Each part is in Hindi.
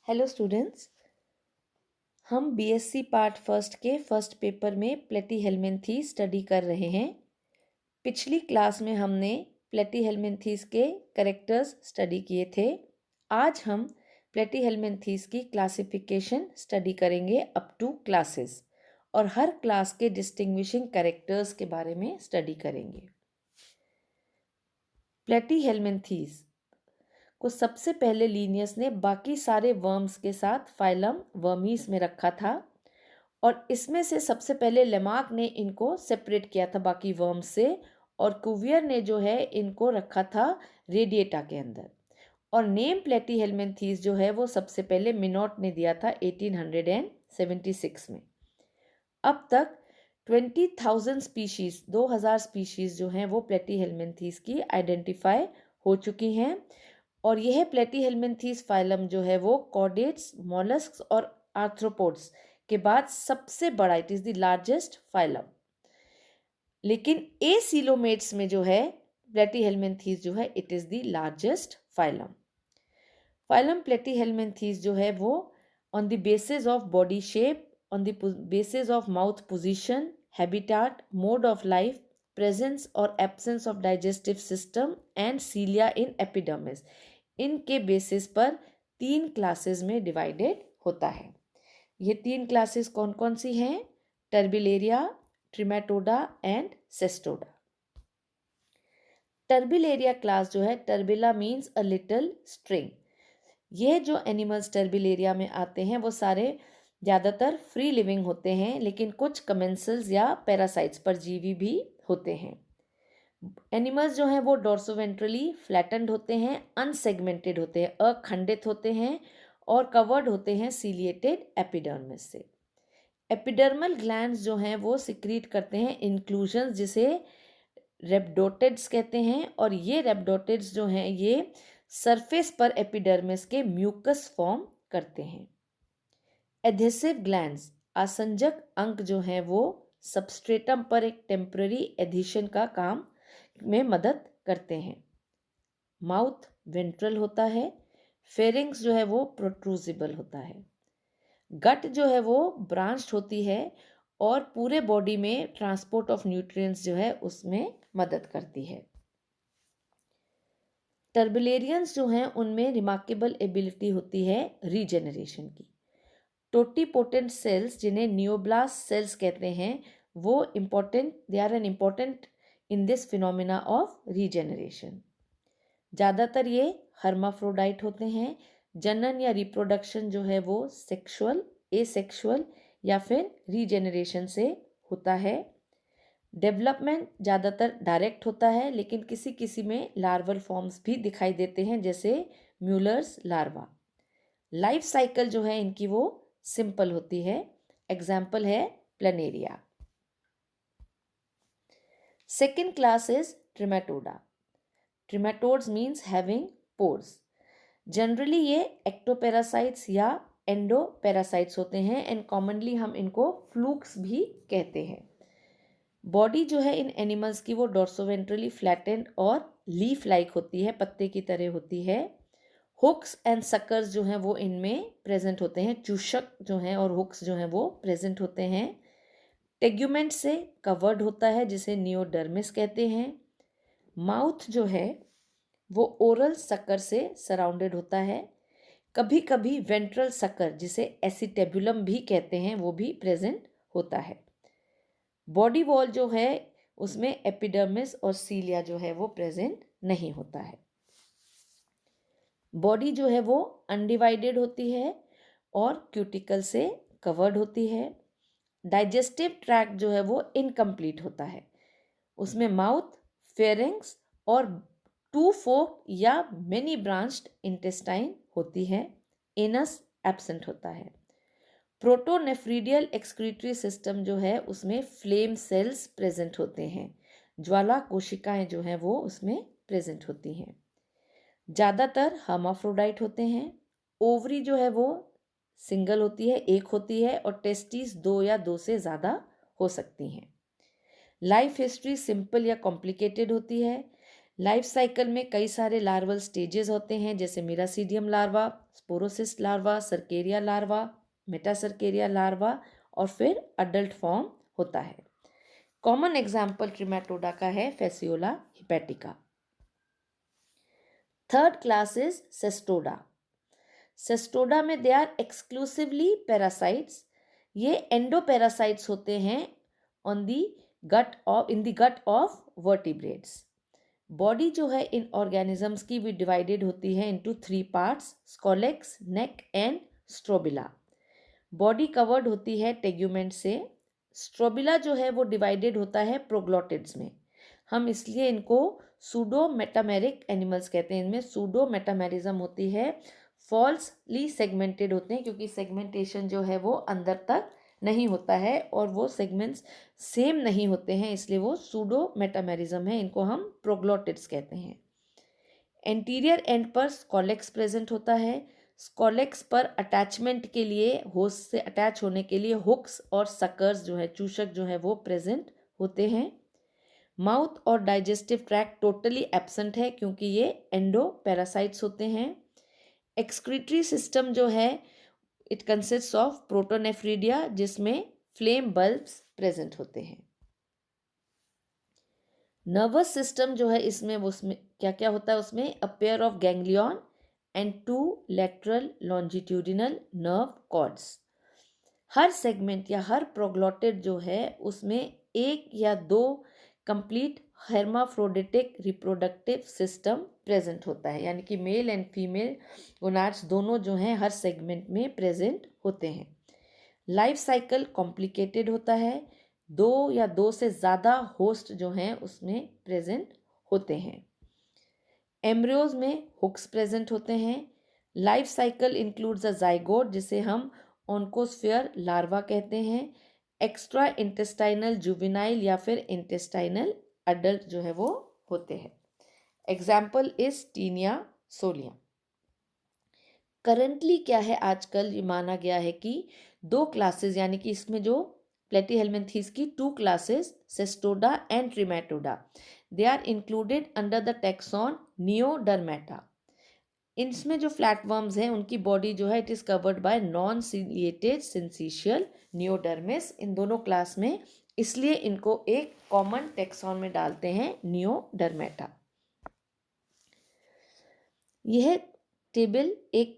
Hello students. हम बीएससी पार्ट फर्स्ट के फर्स्ट पेपर में प्लेटीहेल्मिन्थीस स्टडी कर रहे हैं। पिछली क्लास में हमने प्लेटीहेल्मिन्थीस के कैरेक्टर्स स्टडी किए थे। आज हम प्लेटीहेल्मिन्थीस की क्लासिफिकेशन स्टडी करेंगे अप टू क्लासेस और हर क्लास के डिस्टिंग्विशिंग कैरेक्टर्स के बारे में स्टडी करेंगे। प्लेटीहेल्मिन्थीस को सबसे पहले लीनियस ने बाकी सारे वर्म्स के साथ फाइलम वर्मीस में रखा था और इसमें से सबसे पहले लेमार्क ने इनको सेपरेट किया था बाकी वर्म्स से और कुवियर ने जो है इनको रखा था रेडिएटा के अंदर। और नेम प्लेटीहेल्मिन्थीस जो है वो सबसे पहले मिनोट ने दिया था 1876 में। अब तक 20,000 स्पीशीज 2000 स्पीशीज जो हैं वो प्लेटीहेल्मिन्थीस की आइडेंटिफाई हो चुकी हैं और यह प्लेटीहेल्मिन्थीस फाइलम जो है वो कॉर्डेट्स, मॉलस्क्स और आर्थ्रोपोड्स के बाद सबसे बड़ा, it is the largest phylum. लेकिन एसीलोमेट्स में जो है प्लेटीहेल्मिन्थीस जो है it is the largest phylum. Phylum platyhelminthes जो है वो on the basis of body shape, on the basis of mouth position, habitat, mode of life, presence और absence of digestive system and cilia in epidermis, इनके बेसिस पर 3 क्लासेस में डिवाइडेड होता है। ये 3 क्लासेस कौन कौन सी हैं? Turbellaria, trematoda and cestoda. Turbellaria class जो है, turbella means a little string. ये जो एनिमल्स टर्बिलेरिया में आते हैं वो सारे ज़्यादातर फ्री लिविंग होते हैं, लेकिन कुछ कमेंसल्स या पैरासाइट्स परजीवी भी होते हैं। एनिमल्स जो हैं वो डोर्सोवेंट्रली फ्लैटेंड होते हैं, अनसेगमेंटेड होते हैं, अखंडित होते हैं और कवर्ड होते हैं सीलिएटेड एपिडर्मिस से। एपिडर्मल ग्लैंड्स जो हैं वो सिक्रीट करते हैं इंक्लूजन्स जिसे रेप्डोटिड्स कहते हैं और ये रेप्डोटिड्स जो हैं ये सरफेस पर एपिडर्मिस के म्यूकस फॉर्म करते हैं। एडहेसिव ग्लैंड्स, आसंजक अंग जो हैं वो सबस्ट्रेटम पर एक टेम्पररी एडिशन का काम में मदद करते हैं। माउथ वेंट्रल होता है, फेरिंग्स जो है वो प्रोट्रूजिबल होता है, गट जो है वो ब्रांच्ड होती है और पूरे बॉडी में ट्रांसपोर्ट ऑफ न्यूट्रिएंट्स जो है उसमें मदद करती है। टर्बिलेरियंस जो हैं उनमें रिमार्केबल एबिलिटी होती है रीजेनरेशन की। टोटीपोटेंट सेल्स जिन्हें नियोब्लास्ट सेल्स कहते हैं वो important, they are an important in this phenomena of regeneration. ज़्यादातर ये हर्माफ्रोडाइट होते हैं। जनन या रिप्रोडक्शन जो है वो सेक्सुअल, एसेक्सुअल या फिर रीजेनरेशन से होता है। डेवलपमेंट ज़्यादातर डायरेक्ट होता है, लेकिन किसी किसी में लार्वल फॉर्म्स भी दिखाई देते हैं जैसे म्यूलर्स लार्वा। लाइफ साइकिल जो है इनकी वो सिंपल होती है। एग्जाम्पल है planaria. Second class is trematoda. Trematodes means having pores. Generally ये एक्टोपैरासाइट्स या एंडोपैरासाइट्स होते हैं एंड कॉमनली हम इनको फ्लूक्स भी कहते हैं। बॉडी जो है इन एनिमल्स की वो डोर्सोवेंट्रली फ्लैटेंड और लीफ लाइक होती है, पत्ते की तरह होती है। हुक्स एंड सकर्स जो हैं वो इनमें प्रेजेंट होते हैं, चूषक जो हैं और हुक्स जो हैं वो प्रेजेंट होते हैं। टेग्यूमेंट से कवर्ड होता है जिसे नियोडर्मिस कहते हैं। माउथ जो है वो ओरल सकर से सराउंडेड होता है। कभी कभी वेंट्रल सकर जिसे एसिटेबुलम भी कहते हैं वो भी प्रेजेंट होता है। बॉडी वॉल जो है उसमें एपिडर्मिस और सीलिया जो है वो प्रेजेंट नहीं होता है। बॉडी जो है वो अनडिवाइडेड होती है और क्यूटिकल से कवर्ड होती है। डाइजेस्टिव ट्रैक्ट जो है वो इनकम्प्लीट होता है। उसमें माउथ, फेरिंग्स और 2 फोक या मेनी ब्रांच्ड इंटेस्टाइन होती है। एनस एब्सेंट होता है। प्रोटोनेफ्रीडियल एक्सक्रीटरी सिस्टम जो है उसमें फ्लेम सेल्स प्रेजेंट होते हैं। ज्वाला कोशिकाएं जो हैं वो उसमें प्रेजेंट होती हैं। ज़्यादातर हर्माफ्रोडाइट होते हैं। ओवरी जो है वो सिंगल होती है, एक होती है और टेस्टिस 2 या 2 से ज़्यादा हो सकती हैं। लाइफ हिस्ट्री सिंपल या कॉम्प्लिकेटेड होती है। लाइफ साइकिल में कई सारे लार्वल स्टेजेस होते हैं, जैसे miracidium larva, sporocyst larva, cercaria larva, metacercaria larva और फिर अडल्ट फॉर्म होता है। कॉमन एग्जाम्पल ट्रिमेटोडा का है fasciola hepatica. Third class is cestoda. Cestoda में दे आर एक्सक्लूसिवली पैरासाइट्स। ये एंडोपैरासाइट्स होते हैं on the gut of in the gut of vertebrates. Body जो है इन ऑर्गेनिजम्स की भी डिवाइडेड होती है into 3 parts, scolex, neck and strobila. Body covered होती है टेग्यूमेंट से। स्ट्रोबिला जो है वो डिवाइडेड होता है प्रोग्लोटिड्स में। हम इसलिए इनको सूडो मेटामेरिक एनिमल्स कहते हैं। इनमें सूडो मेटामेरिज्म होती है, फॉल्सली सेगमेंटेड होते हैं क्योंकि सेगमेंटेशन जो है वो अंदर तक नहीं होता है और वो सेगमेंट्स सेम नहीं होते हैं, इसलिए वो सूडो मेटामेरिज्म है। इनको हम प्रोग्लोटिड्स कहते हैं। एंटीरियर एंड पर स्कोलेक्स प्रेजेंट होता है। स्कोलेक्स पर अटैचमेंट के लिए, होस्ट से अटैच होने के लिए हुक्स और सकर्स जो है, चूषक जो है वो प्रेजेंट होते हैं। माउथ और डाइजेस्टिव ट्रैक्ट टोटली एब्सेंट है क्योंकि ये एंडो पैरासाइट्स होते हैं। एक्सक्रीटरी सिस्टम जो है इट कंसिस्ट ऑफ प्रोटोनेफ्रीडिया जिसमें फ्लेम बल्ब्स प्रेजेंट होते हैं। नर्वस सिस्टम जो है इसमें उसमें क्या क्या होता है, उसमें a pair of ganglion and 2 lateral longitudinal nerve cords. हर सेगमेंट या हर प्रोग्लोटिड जो है उसमें एक या 2 complete hermaphroditic reproductive system present होता है, यानी कि मेल एंड फीमेल गोनाड्स दोनों जो हैं हर सेगमेंट में प्रेजेंट होते हैं। लाइफ साइकिल कॉम्प्लिकेटेड होता है, 2 या 2 से ज़्यादा होस्ट जो हैं उसमें प्रेजेंट होते हैं। एम्ब्रियोज में हुक्स प्रेजेंट होते हैं। Life cycle includes a zygote जिसे हम ऑन्कोस्फीयर लार्वा कहते हैं। एक्स्ट्रा इंटेस्टाइनल जुवेनाइल या फिर इंटेस्टाइनल अडल्ट जो है वो होते हैं। एग्जाम्पल इज टीनिया सोलिया। करंटली क्या है, आजकल ये माना गया है कि 2 क्लासेस, यानी कि इसमें जो प्लेटीहेल्मिन्थीज की 2 classes cestoda and trematoda, they are included under the taxon neodermata. इसमें जो फ्लैटवर्म्स हैं उनकी बॉडी जो है it is covered by non ciliated syncytial neodermis. इन दोनों क्लास में, इसलिए इनको एक कॉमन टेक्सॉन में डालते हैं, नियोडर्मेटा। यह टेबल एक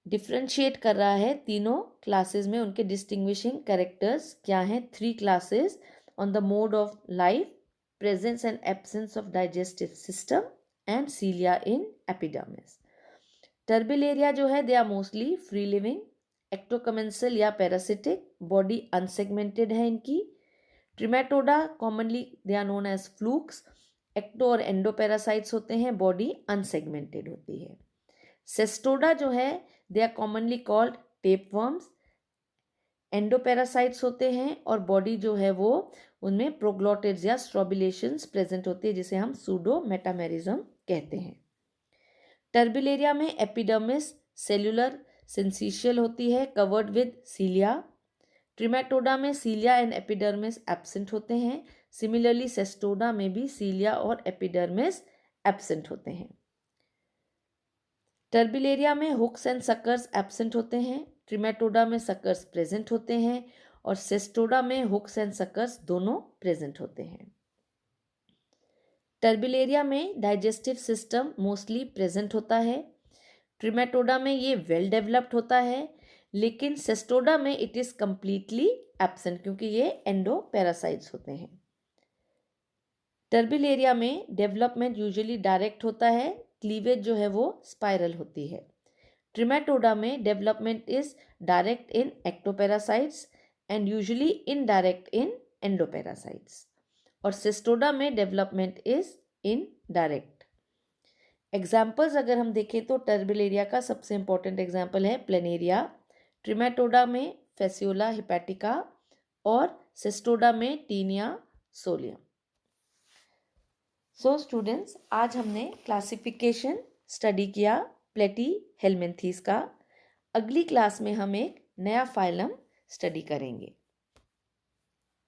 डिफ्रेंशिएट कर रहा है तीनों क्लासेस में उनके डिस्टिंग्विशिंग कैरेक्टर्स क्या हैं। 3 classes on the mode of life, presence and absence of digestive system and cilia in epidermis. Turbellaria जो है they are mostly free living, ectocommensal या पैरासिटिक, बॉडी अनसेगमेंटेड है इनकी। Trematoda commonly they are known as flukes, ecto और एंडोपैरासाइट्स होते हैं, बॉडी अनसेगमेंटेड होती है। सेस्टोडा जो है they are commonly called tapeworms, endoparasites होते हैं और बॉडी जो है वो उनमें प्रोग्लोटिड्स या स्ट्रोबिलेशंस प्रेजेंट होती है जिसे हम सूडो मेटामेरिज्म कहते हैं। टर्बिलेरिया में एपिडर्मिस सेल्यूलर सिंसिशियल होती है, कवर्ड विद सीलिया। ट्रिमेटोडा में सीलिया एंड एपिडर्मिस एब्सेंट होते हैं। सिमिलरली सेस्टोडा में भी सीलिया और एपिडर्मिस एब्सेंट होते हैं। टर्बिलेरिया में हुक्स एंड सकर्स एब्सेंट होते हैं। ट्रिमेटोडा में सकर्स प्रेजेंट होते हैं और सेस्टोडा में हुक्स एंड सकर्स दोनों प्रेजेंट होते हैं। टर्बिलेरिया में डाइजेस्टिव सिस्टम मोस्टली प्रेजेंट होता है। ट्रिमेटोडा में ये वेल डेवलप्ड होता है, लेकिन सेस्टोडा में इट इज़ कम्प्लीटली एब्सेंट क्योंकि ये एंडोपैरासाइट्स होते हैं। टर्बिलेरिया में डेवलपमेंट यूजुअली डायरेक्ट होता है, क्लीवेज जो है वो स्पाइरल होती है। ट्रिमेटोडा में development is direct in ectoparasites and usually indirect in endoparasites, और सिस्टोडा में डेवलपमेंट इज इनडायरेक्ट। एग्जाम्पल्स अगर हम देखें तो टर्बिलेरिया का सबसे इंपॉर्टेंट एग्जाम्पल है प्लेनेरिया, ट्रिमेटोडा में फेसियोला हिपैटिका और सिस्टोडा में टीनिया सोलिया। सो स्टूडेंट्स, आज हमने क्लासिफिकेशन स्टडी किया प्लेटीहेल्मिन्थीज का। अगली क्लास में हम एक नया फाइलम स्टडी करेंगे।